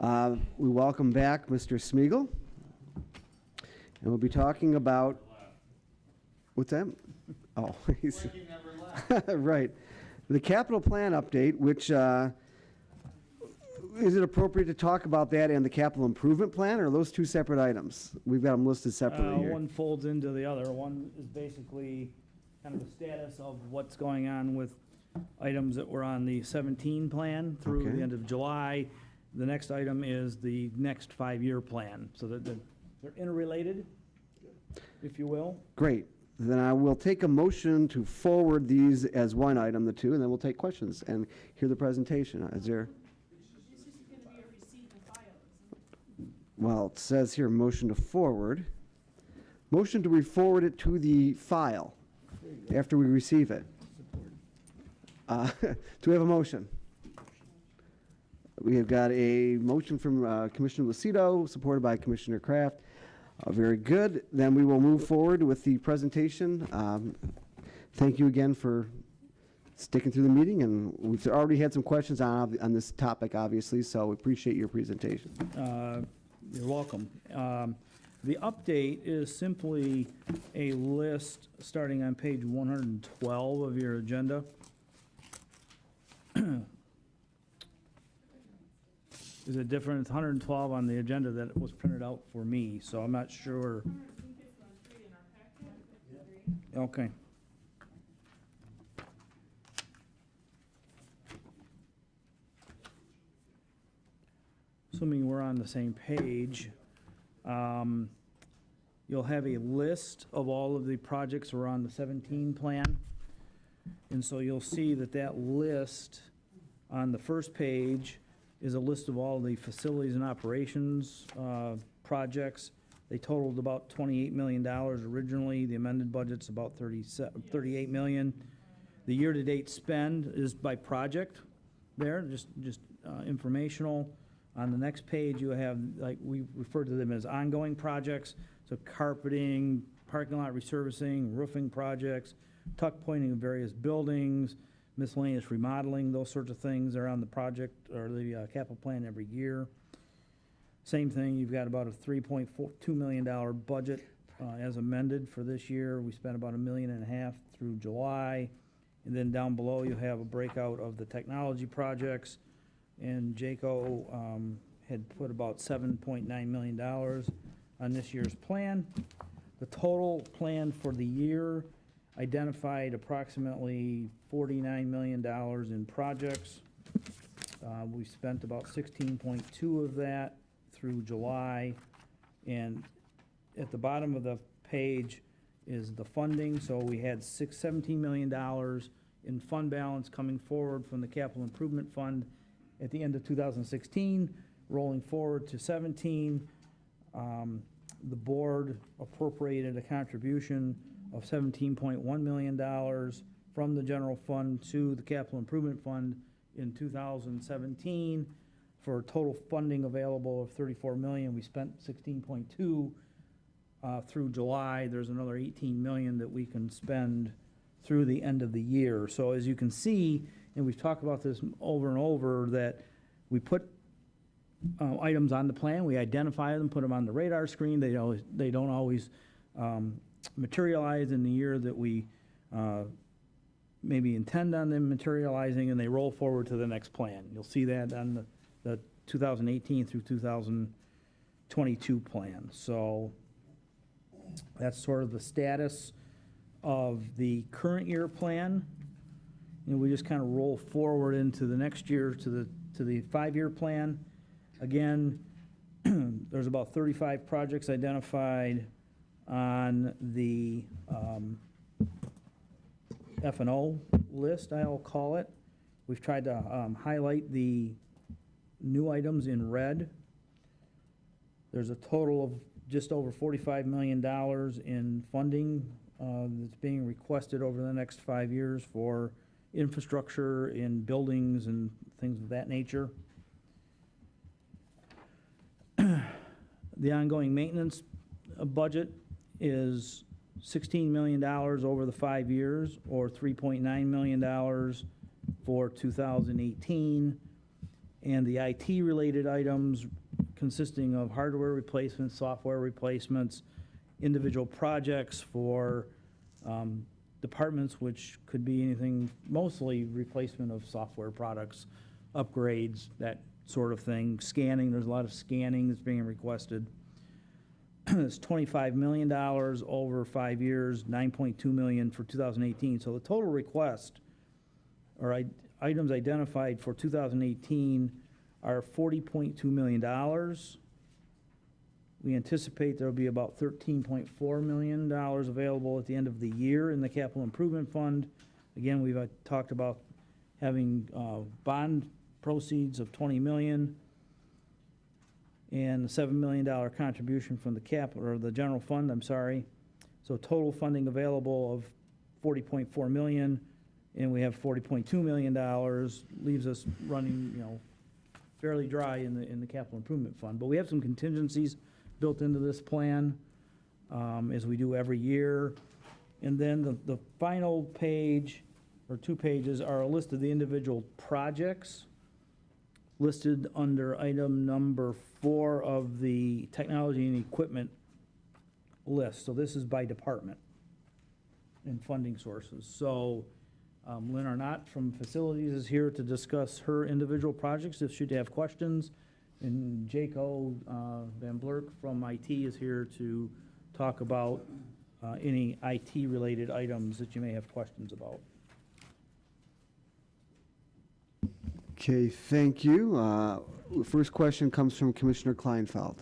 We welcome back Mr. Smigiel, and we'll be talking about, what's that? Oh, he's, right. The capital plan update, which, is it appropriate to talk about that and the capital improvement plan, or are those two separate items? We've got them listed separately here. One folds into the other. One is basically kind of the status of what's going on with items that were on the 17 plan through the end of July. The next item is the next 5-year plan, so that they're interrelated, if you will. Great. Then I will take a motion to forward these as one item, the two, and then we'll take questions and hear the presentation. Is there? This is going to be a receipt and file, isn't it? Well, it says here motion to forward. Motion to re-forward it to the file after we receive it. Do we have a motion? We have got a motion from Commissioner Lucido, supported by Commissioner Kraft. Very good. Then we will move forward with the presentation. Thank you again for sticking through the meeting, and we've already had some questions on this topic, obviously, so we appreciate your presentation. You're welcome. The update is simply a list starting on page 112 of your agenda. Is it different? It's 112 on the agenda that was printed out for me, so I'm not sure. Okay. Assuming we're on the same page, you'll have a list of all of the projects that are on the 17 plan. And so you'll see that that list on the first page is a list of all the facilities and operations projects. They totaled about $28 million originally. The amended budget's about $38 million. The year-to-date spend is by project there, just informational. On the next page, you have, like we refer to them as ongoing projects, so carpeting, parking lot resurfacing, roofing projects, tuck pointing of various buildings, miscellaneous remodeling, those sorts of things are on the project or the capital plan every year. Same thing, you've got about a $3.2 million budget as amended for this year. We spent about $1.5 million through July. And then down below, you have a breakout of the technology projects. And JACO had put about $7.9 million on this year's plan. The total plan for the year identified approximately $49 million in projects. We spent about 16.2 of that through July. And at the bottom of the page is the funding. So we had $17 million in fund balance coming forward from the Capital Improvement Fund at the end of 2016, rolling forward to 17. The board appropriated a contribution of $17.1 million from the general fund to the Capital Improvement Fund in 2017 for a total funding available of $34 million. We spent $16.2 through July. There's another $18 million that we can spend through the end of the year. So as you can see, and we've talked about this over and over, that we put items on the plan, we identify them, put them on the radar screen. They don't always materialize in the year that we maybe intend on them materializing, and they roll forward to the next plan. You'll see that on the 2018 through 2022 plan. So that's sort of the status of the current year plan. You know, we just kind of roll forward into the next year to the 5-year plan. Again, there's about 35 projects identified on the F&O list, I'll call it. We've tried to highlight the new items in red. There's a total of just over $45 million in funding that's being requested over the next 5 years for infrastructure in buildings and things of that nature. The ongoing maintenance budget is $16 million over the 5 years, or $3.9 million for 2018. and the IT-related items consisting of hardware replacements, software replacements, individual projects for departments, which could be anything, mostly replacement of software products, upgrades, that sort of thing. Scanning, there's a lot of scanning that's being requested. It's $25 million over 5 years, $9.2 million for 2018. So the total request, or items identified for 2018 are $40.2 million. We anticipate there'll be about $13.4 million available at the end of the year in the capital improvement fund. Again, we've talked about having bond proceeds of $20 million and a $7 million contribution from the capital, or the general fund, I'm sorry. So total funding available of $40.4 million, and we have $40.2 million, leaves us running, fairly dry in the capital improvement fund. But we have some contingencies built into this plan, as we do every year. And then the final page, or 2 pages, are a list of the individual projects listed under item number 4 of the technology and equipment list. So this is by department and funding sources. So Lynn Arnott from Facilities is here to discuss her individual projects if she'd have questions. And Jaco Van Blerk from IT is here to talk about any IT-related items that you may have questions about. Okay, thank you. First question comes from Commissioner Kleinfeld.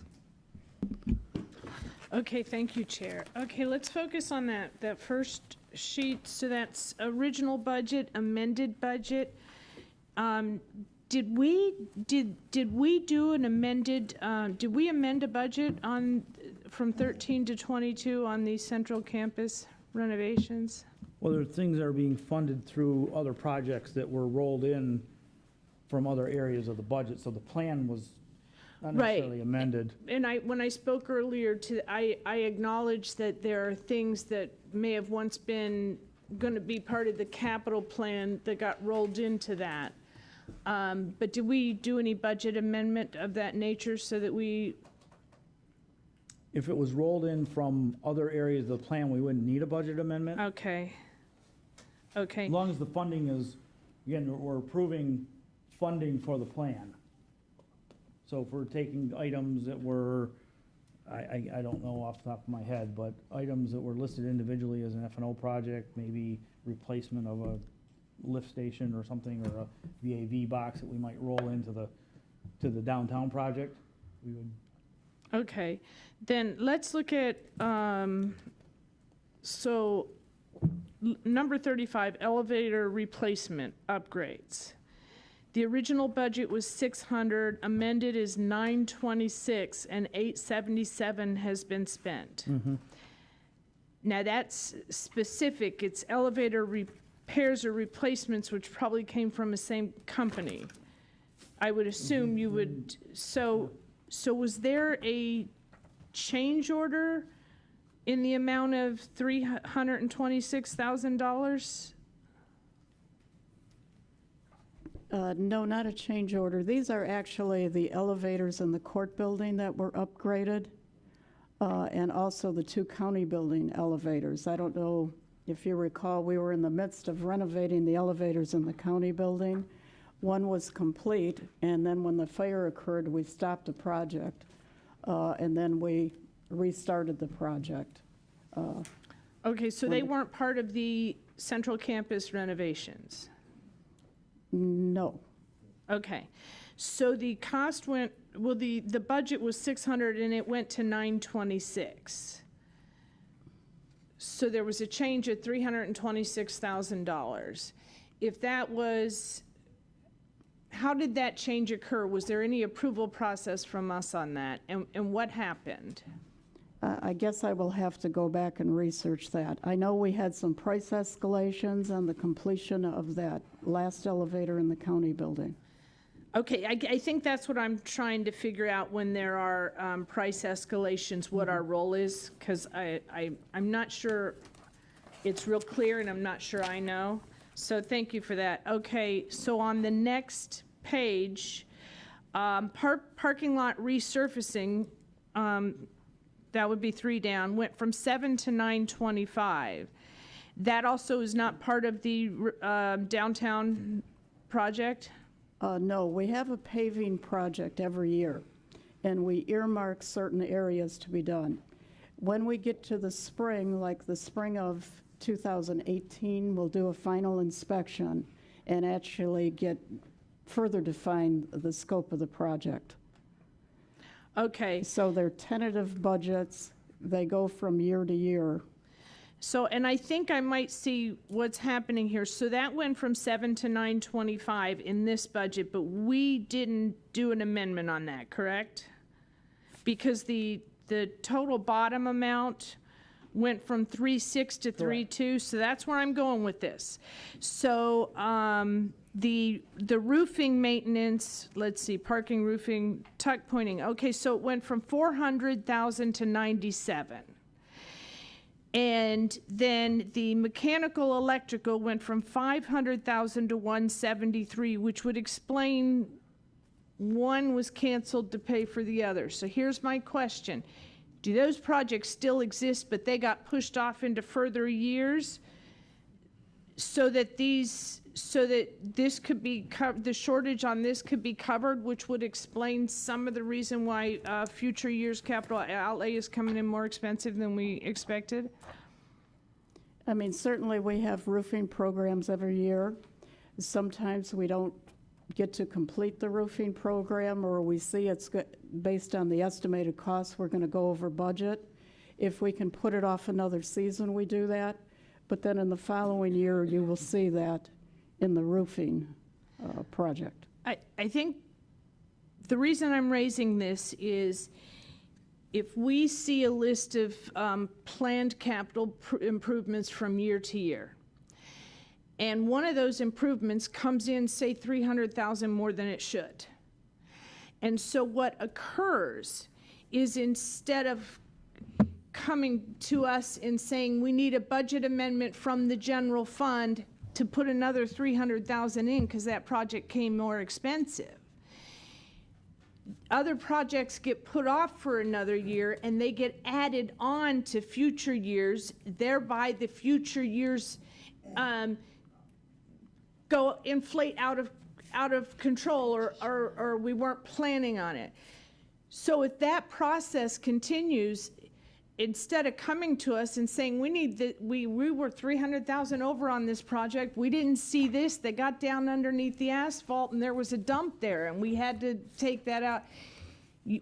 Okay, thank you, Chair. Okay, let's focus on that first sheet. So that's original budget, amended budget. Did we do an amended, did we amend a budget from 13 to 22 on these central campus renovations? Well, there are things that are being funded through other projects that were rolled in from other areas of the budget, so the plan was not necessarily amended. And when I spoke earlier, I acknowledged that there are things that may have once been going to be part of the capital plan that got rolled into that. But did we do any budget amendment of that nature so that we? If it was rolled in from other areas of the plan, we wouldn't need a budget amendment. Okay. Okay. As long as the funding is, again, we're approving funding for the plan. So if we're taking items that were, I don't know off the top of my head, but items that were listed individually as an F&O project, maybe replacement of a lift station or something, or a VAV box that we might roll into the downtown project, we would. Okay, then let's look at, number 35, elevator replacement upgrades. The original budget was 600, amended is 926, and 877 has been spent. Mm-hmm. Now that's specific, it's elevator repairs or replacements, which probably came from the same company. I would assume you would, so was there a change order in the amount of $326,000? No, not a change order. These are actually the elevators in the court building that were upgraded, and also the 2 county building elevators. I don't know if you recall, we were in the midst of renovating the elevators in the county building. One was complete, and then when the fire occurred, we stopped the project, and then we restarted the project. Okay, so they weren't part of the central campus renovations? No. Okay, so the cost went, well, the budget was 600 and it went to 926. So there was a change of $326,000. If that was, how did that change occur? Was there any approval process from us on that? And what happened? I guess I will have to go back and research that. I know we had some price escalations on the completion of that last elevator in the county building. Okay, I think that's what I'm trying to figure out when there are price escalations, what our role is, because I'm not sure it's real clear and I'm not sure I know. So thank you for that. Okay, so on the next page, Parking lot resurfacing, that would be 3 down, went from 7 to 925. That also is not part of the downtown project? No, we have a paving project every year, and we earmark certain areas to be done. When we get to the spring, like the spring of 2018, we'll do a final inspection and actually get further define the scope of the project. Okay, So they're tentative budgets. They go from year to year. so, and I think I might see what's happening here. So that went from 7 to 925 in this budget, but we didn't do an amendment on that, correct? Because the total bottom amount went from 3.6 to 3.2, so that's where I'm going with this. So, the roofing maintenance, let's see, parking, roofing, tuck pointing, okay, so it went from 400,000 to 97. And then the mechanical electrical went from 500,000 to 173, which would explain one was canceled to pay for the other. So here's my question. Do those projects still exist, but they got pushed off into further years so that this could be the shortage on this could be covered, which would explain some of the reason why future years' capital outlay is coming in more expensive than we expected? I mean, certainly we have roofing programs every year. Sometimes we don't get to complete the roofing program, or we see it's based on the estimated costs, we're going to go over budget. If we can put it off another season, we do that. But then in the following year, you will see that in the roofing project. I think the reason I'm raising this is if we see a list of planned capital improvements from year to year, and one of those improvements comes in, say, 300,000 more than it should. And so what occurs is instead of coming to us and saying we need a budget amendment from the general fund to put another 300,000 in because that project came more expensive, other projects get put off for another year and they get added on to future years, thereby the future years go inflate out of control, or we weren't planning on it. So if that process continues, instead of coming to us and saying we were 300,000 over on this project, we didn't see this, they got down underneath the asphalt and there was a dump there and we had to take that out.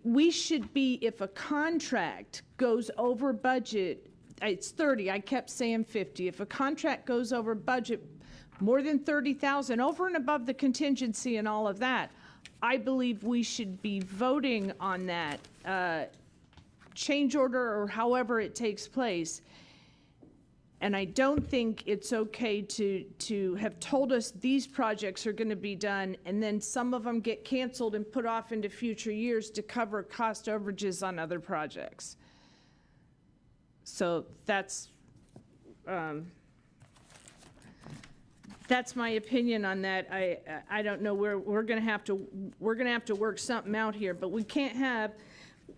We should be, if a contract goes over budget, it's 30, I kept saying 50. If a contract goes over budget more than 30,000, over and above the contingency and all of that, I believe we should be voting on that change order or however it takes place. And I don't think it's okay to have told us these projects are going to be done and then some of them get canceled and put off into future years to cover cost overages on other projects. So that's my opinion on that. I don't know, we're going to have to work something out here, but we can't have,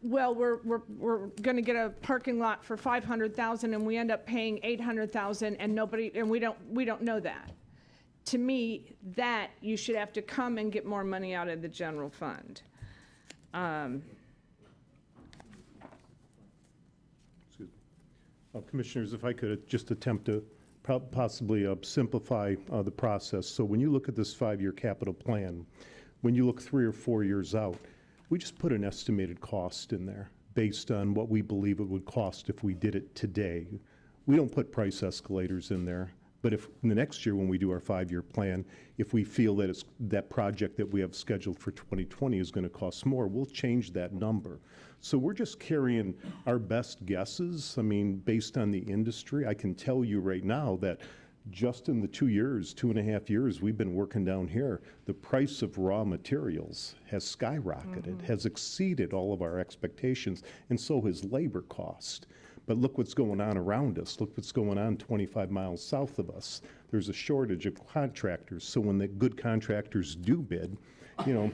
well, we're going to get a parking lot for 500,000 and we end up paying 800,000 and we don't know that. To me, that you should have to come and get more money out of the general fund. Excuse me. Commissioners, if I could just attempt to possibly simplify the process. So when you look at this 5-year capital plan, when you look 3 or 4 years out, we just put an estimated cost in there based on what we believe it would cost if we did it today. We don't put price escalators in there, but if in the next year when we do our 5-year plan, if we feel that that project that we have scheduled for 2020 is going to cost more, we'll change that number. So we're just carrying our best guesses. I mean, based on the industry, I can tell you right now that just in the 2.5 years we've been working down here, the price of raw materials has skyrocketed, has exceeded all of our expectations, and so has labor cost. But look what's going on around us. Look what's going on 25 miles south of us. There's a shortage of contractors. So when the good contractors do bid, you know,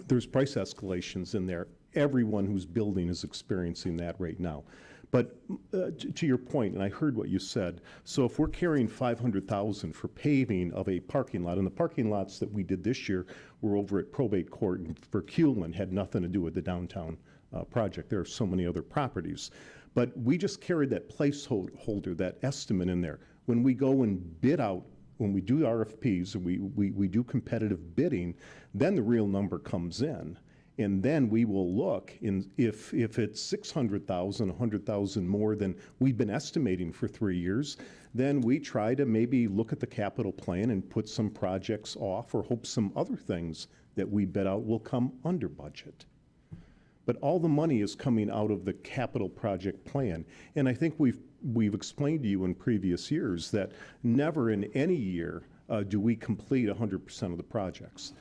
there's price escalations in there. Everyone who's building is experiencing that right now. But to your point, and I heard what you said, so if we're carrying $500,000 for paving of a parking lot, and the parking lots that we did this year were over at Probate Court and for Kuhlman, had nothing to do with the downtown project. There are so many other properties. But we just carried that placeholder, that estimate in there. When we go and bid out, when we do RFPs, and we do competitive bidding, then the real number comes in. And then we will look, if it's 600,000, 100,000 more than we've been estimating for 3 years, then we try to maybe look at the capital plan and put some projects off or hope some other things that we bid out will come under budget. But all the money is coming out of the capital project plan. And I think we've explained to you in previous years that never in any year do we complete 100% of the projects.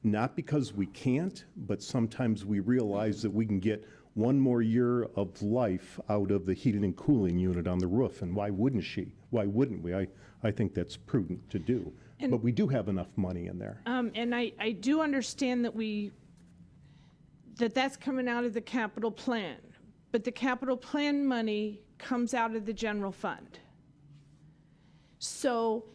Not because we can't, but sometimes we realize that we can get one more year of life out of the heating and cooling unit on the roof, and why wouldn't she? Why wouldn't we? I think that's prudent to do. But we do have enough money in there. And I do understand that's coming out of the capital plan, but the capital plan money comes out of the general fund. So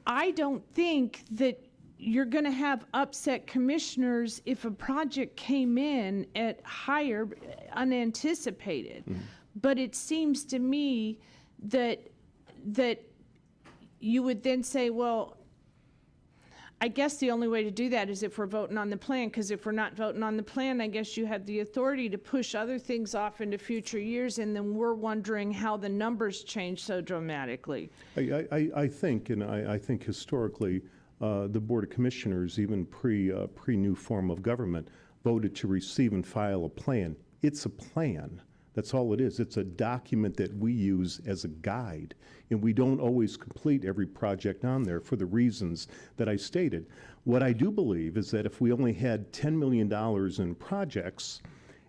I don't think that you're going to have upset commissioners if a project came in at higher, unanticipated. Mm-hmm. But it seems to me that you would then say, well, I guess the only way to do that is if we're voting on the plan, because if we're not voting on the plan, I guess you have the authority to push other things off into future years, and then we're wondering how the numbers change so dramatically. I think historically, the Board of Commissioners, even pre-new form of government, voted to receive and file a plan. It's a plan. That's all it is. It's a document that we use as a guide, and we don't always complete every project on there for the reasons that I stated. What I do believe is that if we only had $10 million in projects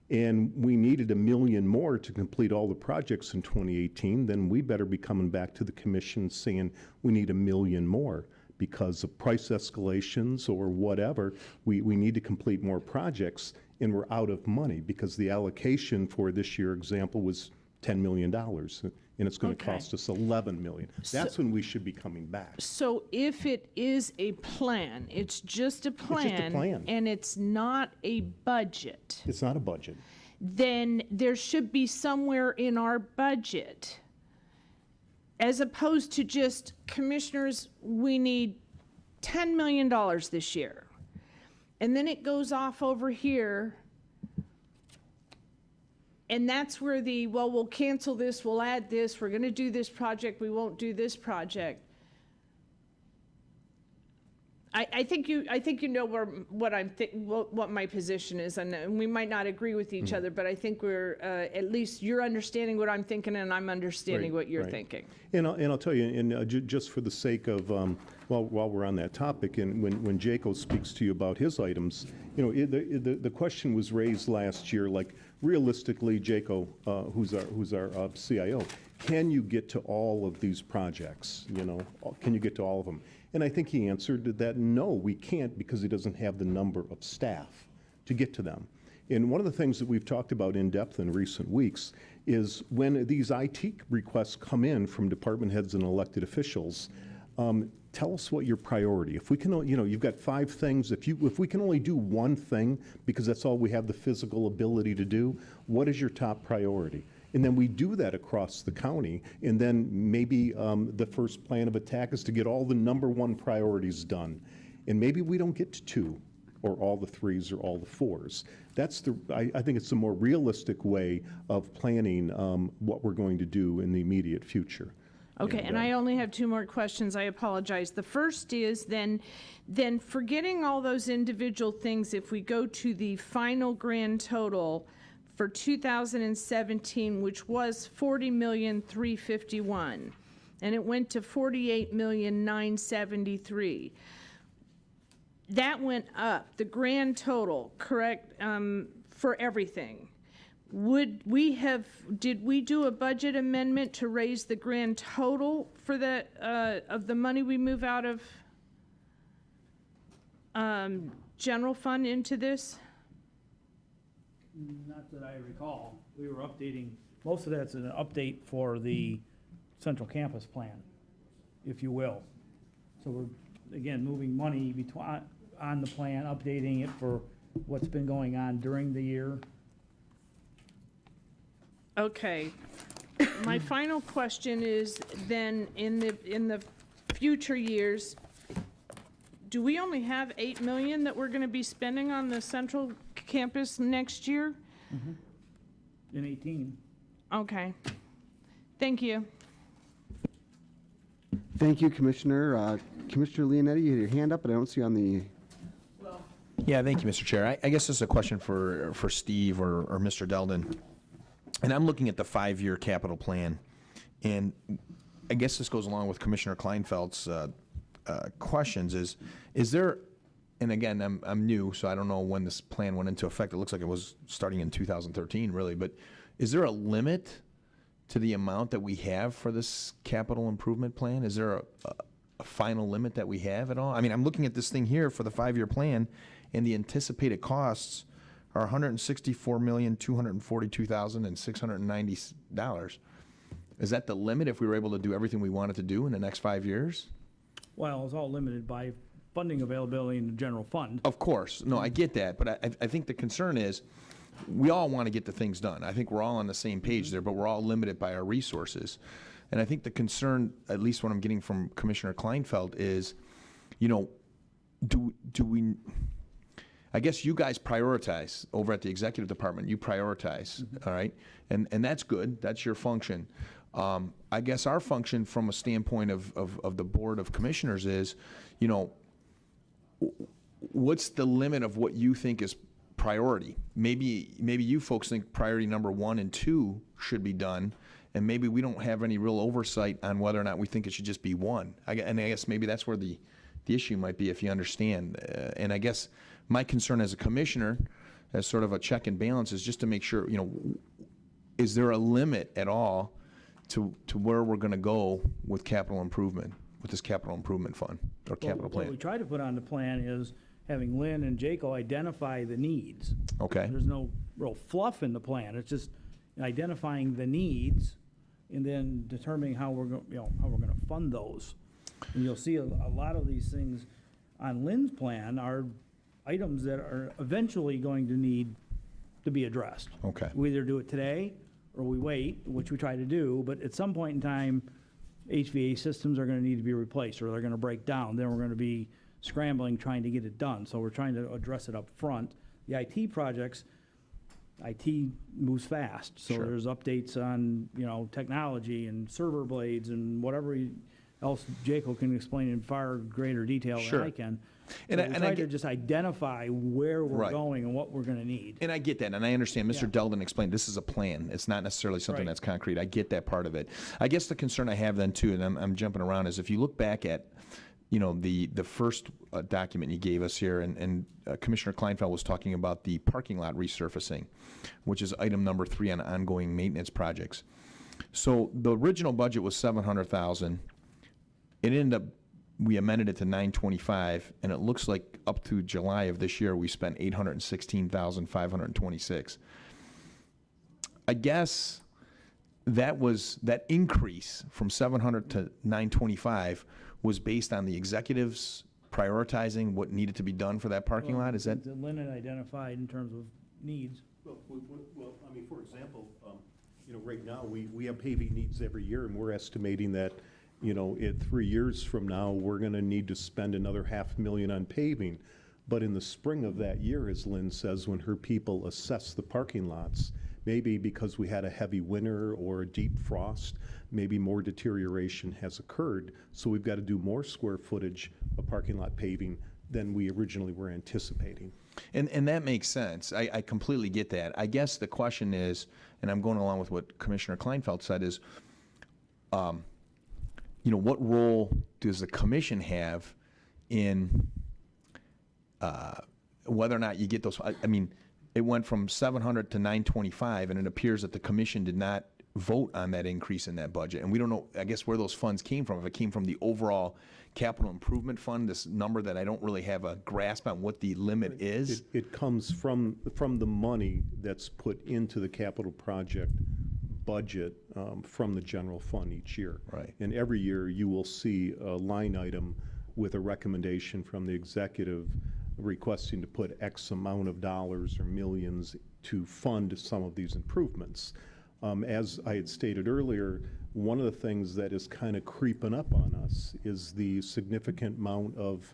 and we needed $1 million more to complete all the projects in 2018, then we better be coming back to the commission saying we need $1 million more. Because of price escalations or whatever, we need to complete more projects, and we're out of money because the allocation for this year example was $10 million, and it's going to cost us $11 million. That's when we should be coming back. So if it is a plan, it's just a plan, It's just a plan. And it's not a budget, It's not a budget. then there should be somewhere in our budget, as opposed to just, commissioners, we need $10 million this year. And then it goes off over here, and that's where we'll cancel this, we'll add this, we're going to do this project, we won't do this project. I think you know what my position is, and we might not agree with each other, but I think we're at least you're understanding what I'm thinking, and I'm understanding what you're thinking. And I'll tell you, and just for the sake of while we're on that topic, and when Jaco speaks to you about his items, you know, the question was raised last year, like realistically, Jaco, who's our CIO, can you get to all of these projects? You know, can you get to all of them? And I think he answered that no, we can't, because he doesn't have the number of staff to get to them. And one of the things that we've talked about in depth in recent weeks is when these IT requests come in from department heads and elected officials, tell us what your priority. If we can, you know, you've got 5 things. If we can only do one thing because that's all we have the physical ability to do, what is your top priority? And then we do that across the county, and then maybe the first plan of attack is to get all the number 1 priorities done. And maybe we don't get to 2, or all the 3s, or all the 4s. That's I think it's a more realistic way of planning what we're going to do in the immediate future. Okay, and I only have 2 more questions. I apologize. The first is then forgetting all those individual things, if we go to the final grand total for 2017, which was $40,351,000, and it went to $48,973,000. That went up, the grand total, correct, for everything. Did we do a budget amendment to raise the grand total for of the money we move out of general fund into this? Not that I recall. We were updating, most of that's an update for the central campus plan, if you will. So we're, again, moving money between, on the plan, updating it for what's been going on during the year. Okay. My final question is then, in the future years, do we only have 8 million that we're gonna be spending on the central campus next year? In 18. Okay. Thank you. Thank you, Commissioner. Commissioner Leonetti, you had your hand up, but I don't see you on the, Yeah, thank you, Mr. Chair. I guess this is a question for Steve or Mr. Deldon. And I'm looking at the 5-year capital plan, and I guess this goes along with Commissioner Kleinfeld's questions, is there, and again, I'm new, so I don't know when this plan went into effect. It looks like it was starting in 2013, really, but is there a limit to the amount that we have for this capital improvement plan? Is there a final limit that we have at all? I mean, I'm looking at this thing here for the 5-year plan, and the anticipated costs are $164,242,690. Is that the limit if we were able to do everything we wanted to do in the next 5 years? Well, it's all limited by funding availability in the general fund. Of course. No, I get that. But I think the concern is we all want to get the things done. I think we're all on the same page there, but we're all limited by our resources. And I think the concern, at least what I'm getting from Commissioner Kleinfeld, is, you know, do we, I guess you guys prioritize over at the executive department. You prioritize, all right? And that's good. That's your function. I guess our function from a standpoint of the Board of Commissioners is, you know, what's the limit of what you think is priority? Maybe you folks think priority number 1 and 2 should be done, and maybe we don't have any real oversight on whether or not we think it should just be 1. And I guess maybe that's where the issue might be, if you understand. And I guess my concern as a commissioner, as sort of a check and balance, is just to make sure, you know, is there a limit at all to where we're going to go with capital improvement, with this capital improvement fund or capital What we plan? try to put on the plan is having Lynn and Jaco identify the needs. Okay. There's no real fluff in the plan. It's just identifying the needs and then determining how we're going, how we're going to fund those. And you'll see a lot of these things on Lynn's plan are items that are eventually going to need to be addressed. Okay. We either do it today or we wait, which we try to do, but at some point in time, HVAC systems are going to need to be replaced or they're going to break down. Then we're going to be scrambling trying to get it done. So we're trying to address it up front. The IT projects, IT moves fast. So Sure. there's updates on, technology and server blades and whatever else Jaco can explain in far greater detail Sure. than I can. And So I- we and I try to get- just identify where we're Right. going and what we're going to need. And I get that, and I understand. Mr. Yeah. Deldon explained this is a plan. It's not necessarily something Right. that's concrete. I get that part of it. I guess the concern I have then too, and I'm jumping around, is if you look back at, the first document you gave us here, and Commissioner Kleinfeld was talking about the parking lot resurfacing, which is item number 3 on ongoing maintenance projects. So the original budget was $700,000. It ended up, we amended it to $925, and it looks like up to July of this year, we spent $816,526. I guess that increase from 700 to 925 was based on the executives prioritizing what needed to be done for that parking lot. Is that? Lynn had identified in terms of needs. Well, I mean, for example, right now, we have paving needs every year, and we're estimating that, in 3 years from now, we're going to need to spend another $500,000 on paving. But in the spring of that year, as Lynn says, when her people assess the parking lots, maybe because we had a heavy winter or a deep frost, maybe more deterioration has occurred. So we've got to do more square footage of parking lot paving than we originally were anticipating. And that makes sense. I completely get that. I guess the question is, and I'm going along with what Commissioner Kleinfeld said, is, what role does the commission have in whether or not you get those? I mean, it went from 700 to 925, and it appears that the commission did not vote on that increase in that budget. And we don't know, I guess, where those funds came from. If it came from the overall capital improvement fund, this number that I don't really have a grasp on what the limit is. It comes from the money that's put into the capital project budget from the general fund each year. Right. And every year you will see a line item with a recommendation from the executive requesting to put X amount of dollars or millions to fund some of these improvements. As I had stated earlier, one of the things that is kind of creeping up on us is the significant amount of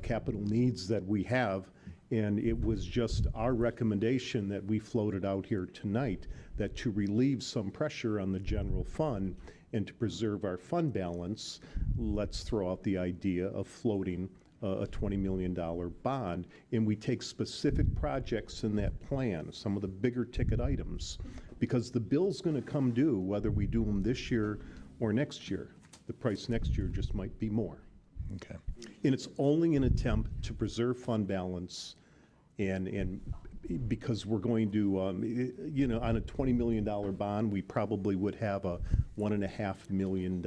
capital needs that we have. And it was just our recommendation that we floated out here tonight, that to relieve some pressure on the general fund and to preserve our fund balance, let's throw out the idea of floating a $20 million bond, and we take specific projects in that plan, some of the bigger ticket items, because the bill's going to come due whether we do them this year or next year. The price next year just might be more. Okay. And it's only an attempt to preserve fund balance, and because we're going to, on a $20 million bond, we probably would have a $1.5 million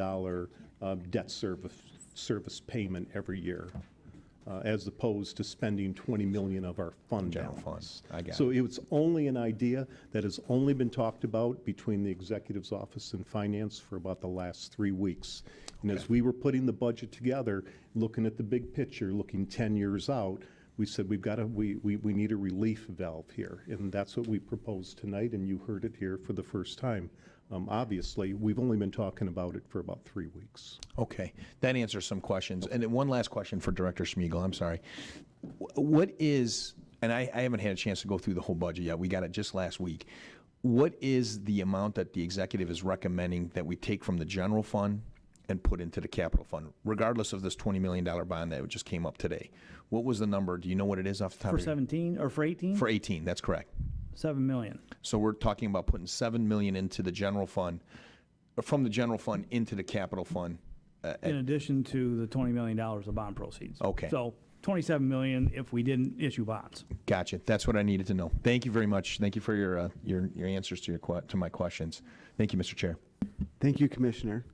debt service payment every year, as opposed to spending $20 million of our fund General balance. fund. I got So it's only an idea that has only been talked about between the executive's office and finance for about the last 3 weeks. And as we were putting the budget together, looking at the big picture, looking 10 years out, we said we need a relief valve here. And that's what we proposed tonight, and you heard it here for the first time. Obviously, we've only been talking about it for about 3 weeks. Okay, that answers some questions. And then one last question for Director Smigiel, I'm sorry. What is, and I haven't had a chance to go through the whole budget yet, we got it just last week. What is the amount that the executive is recommending that we take from the general fund and put into the capital fund, regardless of this $20 million bond that just came up today? What was the number? Do you know what it is off the top For of your head? 17, or for 18? For 18, that's correct. 7 million. So we're talking about putting $7 million into the general fund, from the general fund into the capital fund. In addition to the $20 million of bond proceeds. Okay. So 27 million if we didn't issue bonds. Gotcha. That's what I needed to know. Thank you very much. Thank you for your answers to to my questions. Thank you, Mr. Chair. Thank you, Commissioner.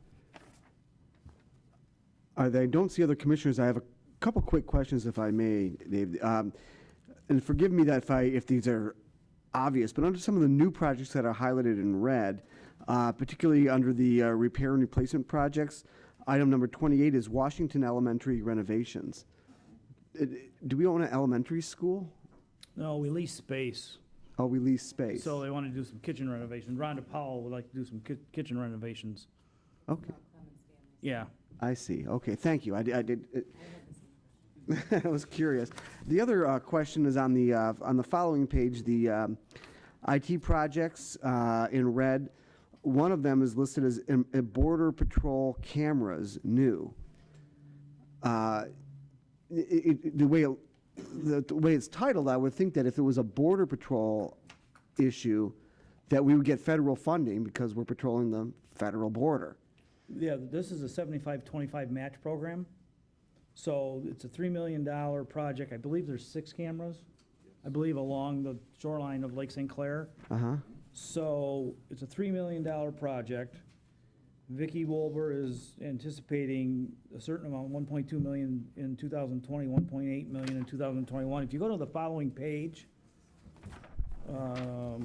I don't see other commissioners. I have a couple quick questions, if I may, Dave. And forgive me that if these are obvious, but under some of the new projects that are highlighted in red, particularly under the repair and replacement projects, item number 28 is Washington Elementary renovations. Do we own an elementary school? No, we lease space. Oh, we lease space. So they want to do some kitchen renovations. Rhonda Powell would like to do some kitchen renovations. Okay, Yeah. I see. Okay, thank you. I did. I was curious. The other question is on the following page, the IT projects in red. One of them is listed as border patrol cameras, new. The way it's titled, I would think that if it was a border patrol issue, that we would get federal funding because we're patrolling the federal border. Yeah, this is a 75-25 match program. So it's a $3 million project. I believe there's 6 cameras, I believe, along the shoreline of Lake St. Clair. Uh-huh. So it's a $3 million project. Vicki Wolber is anticipating a certain amount, 1.2 million in 2020, 1.8 million in 2021. If you go to the following page, I'm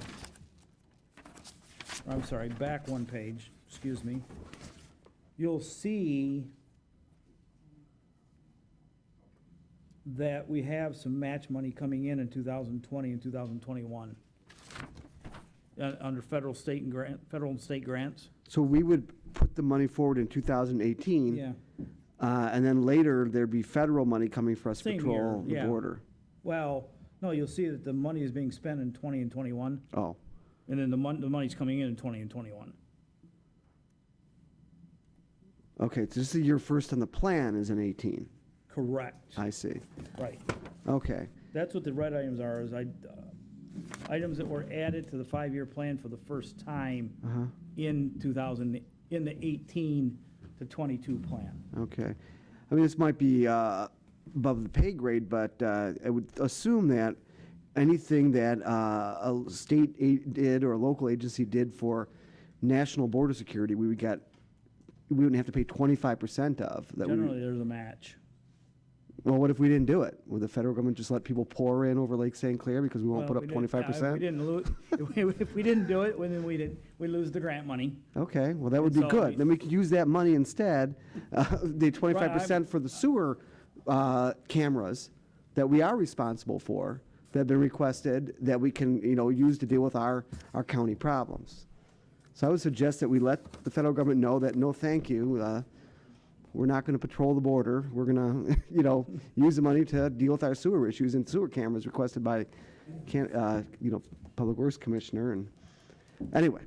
sorry, back one page, excuse me, you'll see that we have some match money coming in 2020 and 2021 under federal and state grants. So we would put the money forward in 2018. Yeah. And then later, there'd be federal money coming for us to Same patrol year, the yeah. border. Well, no, you'll see that the money is being spent in 20 and 21, Oh, and then the money's coming in 20 and 21. okay, so this is your first on the plan is in 18. Correct. I see. Right. Okay, That's what the red items are, is items that were added to the 5-year plan for the first time uh-huh, in the 18 to 22 plan. okay. I mean, this might be above the pay grade, but I would assume that anything that a state did or a local agency did for national border security, we wouldn't have to pay 25% of. Generally, there's a match. Well, what if we didn't do it? Would the federal government just let people pour in over Lake St. Clair because we won't Well, put up if we didn't- 25%? If we didn't if we didn't do it, well, then we lose the grant money. Okay, well, that would be So, good. Then we could use that money instead, the 25% for the sewer cameras that we are responsible for, that have been requested, that we can, use to deal with our county problems. So I would suggest that we let the federal government know that, no, thank you, we're not going to patrol the border. We're going to, use the money to deal with our sewer issues and sewer cameras requested by, Public Works Commissioner. And anyway,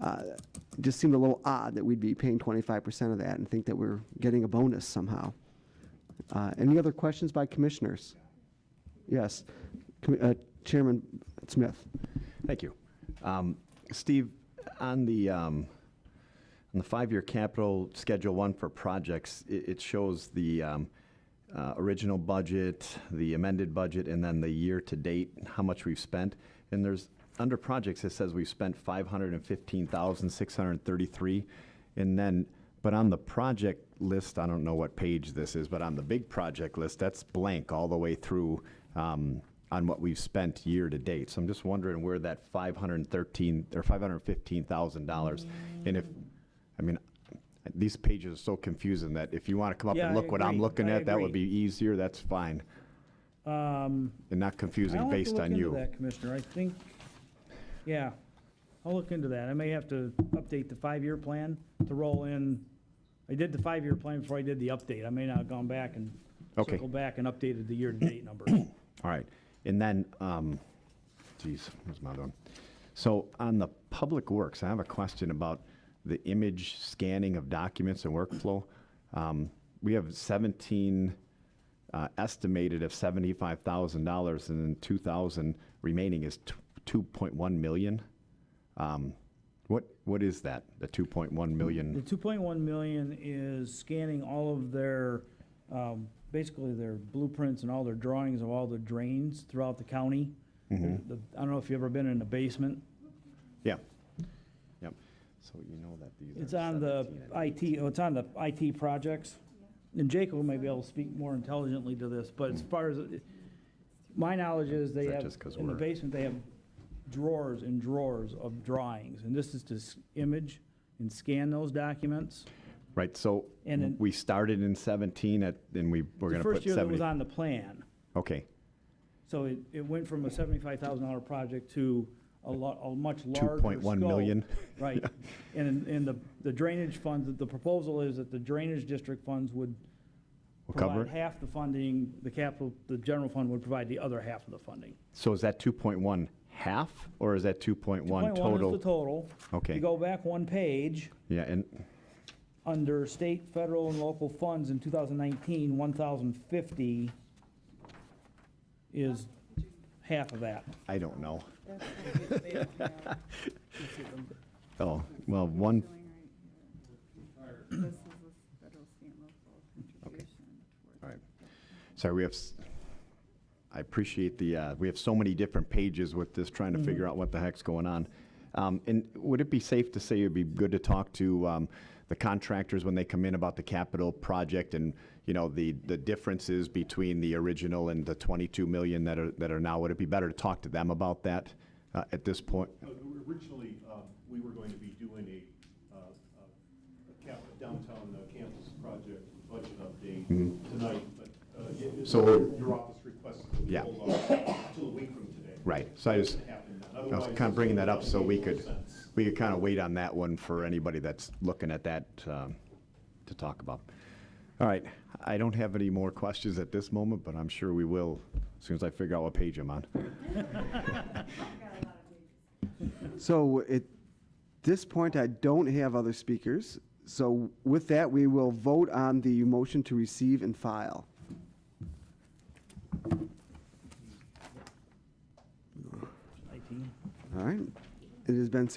it just seemed a little odd that we'd be paying 25% of that and think that we're getting a bonus somehow. Any other questions by commissioners? Yes, Chairman Smith. Thank you. Steve, on the 5-year capital Schedule 1 for projects, it shows the original budget, the amended budget, and then the year-to-date, how much we've spent. And there's, under projects, it says we've spent $515,633. And then, but on the project list, I don't know what page this is, but on the big project list, that's blank all the way through on what we've spent year-to-date. So I'm just wondering where that $515,000, and if, I mean, these pages are so confusing that if you want to come up Yeah, and I look what I'm agree. looking I at, that would be agree. easier, that's fine. And not confusing I'll have to based look on into you. that, Commissioner. I think, yeah, I'll look into that. I may have to update the 5-year plan to roll in. I did the 5-year plan before I did the update. I may not have gone back and Okay. circled back and updated the year-to-date numbers. All right, and then, geez, where's my other one? So on the Public Works, I have a question about the image scanning of documents and workflow. We have 17 estimated of $75,000, and then 2,000 remaining is 2.1 million. What is that, the 2.1 million? The 2.1 million is scanning all of their, basically their blueprints and all their drawings of all the drains throughout the county. I don't know if you've ever been in the basement. Yeah, yep. So you know that these are It's on the 17 and IT, it's on the IT projects. And Jacob may be able to speak more intelligently to this, but as far as, my knowledge is they Is that have, just 'cause in the we're- basement, they have drawers and drawers of drawings. And this is to image and scan those documents. Right, so And then- we started in 17 and we're The going to put first year that was 70. on the plan. Okay, So it went from a $75,000 project to a much larger 2.1 scope. million. Right. And the drainage funds, the proposal is that the drainage district funds would We'll cover provide it. half the funding, the general fund would provide the other half of the funding. So is that 2.1 half, or is that 2.1 2.1 is total? the total. Okay. You go back one page, Yeah, and, under state, federal, and local funds in 2019, 1,050 is half of that. I don't know. Oh, well, one, This is the federal, state, and local contribution. all right. Sorry, I appreciate we have so many different pages with this, trying to figure out what the heck's going on. And would it be safe to say it'd be good to talk to the contractors when they come in about the capital project and, the differences between the original and the 22 million that are now? Would it be better to talk to them about that at this point? Originally, we were going to be doing a downtown campus project budget update tonight, but So- your office requested that we Yeah. hold off until a week from today. Right, so I was kind of bringing that up so we could kind of wait on that one for anybody that's looking at that to talk about. All right, I don't have any more questions at this moment, but I'm sure we will as soon as I figure out what page I'm on. So at this point, I don't have other speakers. So with that, we will vote on the motion to receive and file. IT. All right. It has been